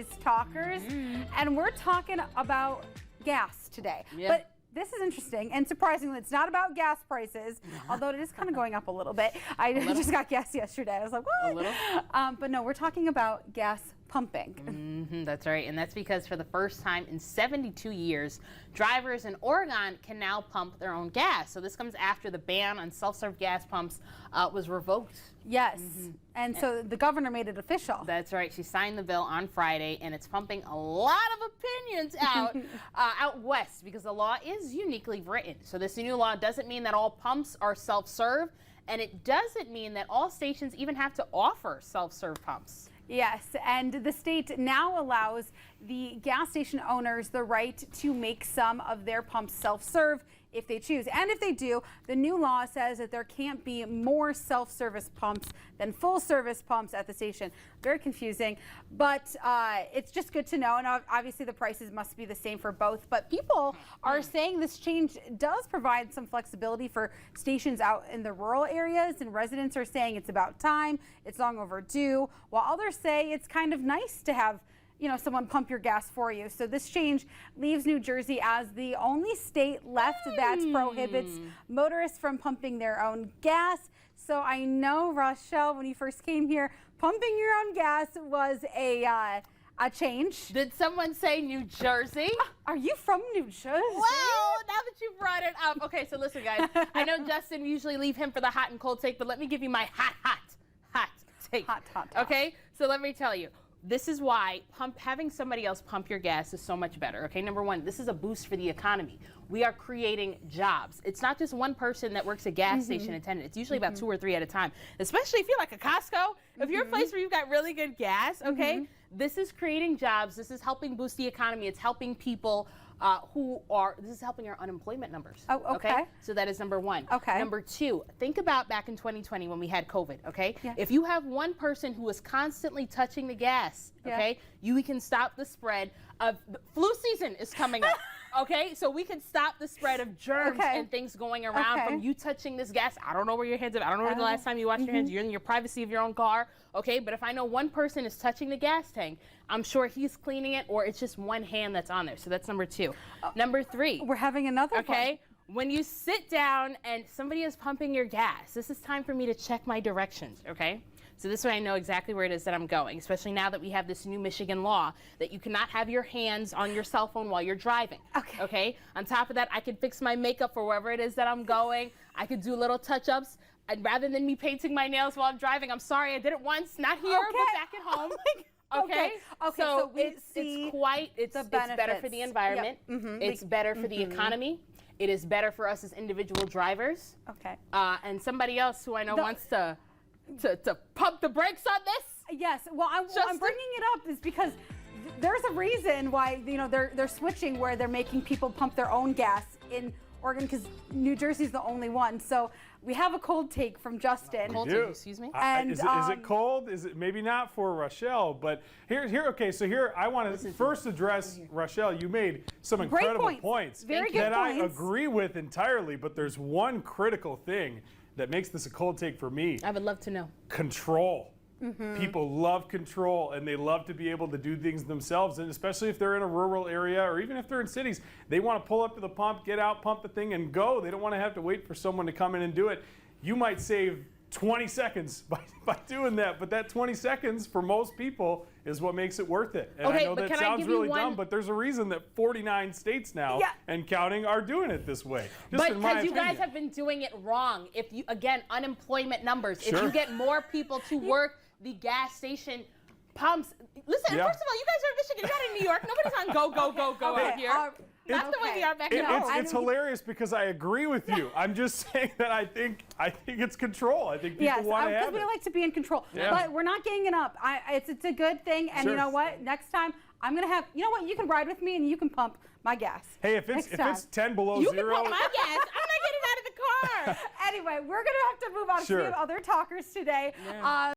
today's talkers, and we're talking about gas today. But this is interesting, and surprisingly, it's not about gas prices, although it is kind of going up a little bit. I just got gas yesterday. I was like, what? A little? But no, we're talking about gas pumping. That's right, and that's because for the first time in 72 years, drivers in Oregon can now pump their own gas. So this comes after the ban on self-serve gas pumps was revoked. Yes, and so the governor made it official. That's right. She signed the bill on Friday, and it's pumping a lot of opinions out out west because the law is uniquely written. So this new law doesn't mean that all pumps are self-serve, and it doesn't mean that all stations even have to offer self-serve pumps. Yes, and the state now allows the gas station owners the right to make some of their pumps self-serve if they choose. And if they do, the new law says that there can't be more self-service pumps than full-service pumps at the station. Very confusing, but it's just good to know. And obviously the prices must be the same for both. But people are saying this change does provide some flexibility for stations out in the rural areas, and residents are saying it's about time, it's long overdue, while others say it's kind of nice to have someone pump your gas for you. So this change leaves New Jersey as the only state left that prohibits motorists from pumping their own gas. So I know, Rachelle, when you first came here, pumping your own gas was a change. Did someone say New Jersey? Are you from New Jersey? Well, now that you brought it up. Okay, so listen, guys. I know Justin usually leave him for the hot and cold take, but let me give you my hot take. Hot. Okay, so let me tell you. This is why having somebody else pump your gas is so much better. Okay, number one, this is a boost for the economy. We are creating jobs. It's not just one person that works a gas station attendant. It's usually about 2 or 3 at a time, especially if you're like a Costco. If you're a place where you've got really good gas, okay, this is creating jobs. This is helping boost the economy. It's helping people this is helping our unemployment numbers. Oh, okay. So that is number one. Okay. Number two, think about back in 2020 when we had COVID, okay? Yeah. If you have one person who is constantly touching the gas, okay, we can stop the spread of, flu season is coming up. Okay, so we can stop the spread of germs and things going around from you touching this gas. I don't know where your hands are. I don't know where the last time you washed your hands. You're in your privacy of your own car. Okay, but if I know one person is touching the gas tank, I'm sure he's cleaning it, or it's just one hand that's on there. So that's number two. Number three. We're having another one. Okay, when you sit down and somebody is pumping your gas, this is time for me to check my directions, okay? So this way I know exactly where it is that I'm going, especially now that we have this new Michigan law that you cannot have your hands on your cell phone while you're driving. Okay? On top of that, I can fix my makeup for wherever it is that I'm going. I could do little touch-ups. And rather than me painting my nails while I'm driving, I'm sorry, I did it once, not here, but back at home. Okay, so it's better for the environment. It's better for the economy. It is better for us as individual drivers. Okay. And somebody else who I know wants to pump the brakes on this? Yes. Well, I'm bringing it up is because there's a reason why they're switching where they're making people pump their own gas in Oregon because New Jersey's the only one. So we have a cold take from Justin. Cold take, excuse me. And is it cold? Is it maybe not for Rachelle? But here. Okay, so here I want to first address Rachelle. You made some incredible points that I agree with entirely. But there's one critical thing that makes this a cold take for me. I would love to know. Control. People love control, and they love to be able to do things themselves, and especially if they're in a rural area or even if they're in cities, they want to pull up to the pump, get out, pump the thing, and go. They don't want to have to wait for someone to come in and do it. You might save 20 seconds by doing that, but that 20 seconds for most people is what makes it worth it. And I know that sounds really dumb, but there's a reason that 49 states now and counting are doing it this way. But because you guys have been doing it wrong. If you, again, unemployment numbers, if you get more people to work the gas station pumps. Listen, first of all, you guys are in Michigan, you're not in New York. Nobody's on go out here. That's the way we are back home. It's hilarious because I agree with you. I'm just saying that I think it's control. I think people want to have it. Because we like to be in control. But we're not ganging up. It's a good thing. And you know what? Next time, I'm going to have, you know what? You can ride with me and you can pump my gas. Hey, if it's 10 below zero. You can pump my gas. I'm not getting out of the car. Anyway, we're going to have to move on to a few other talkers today.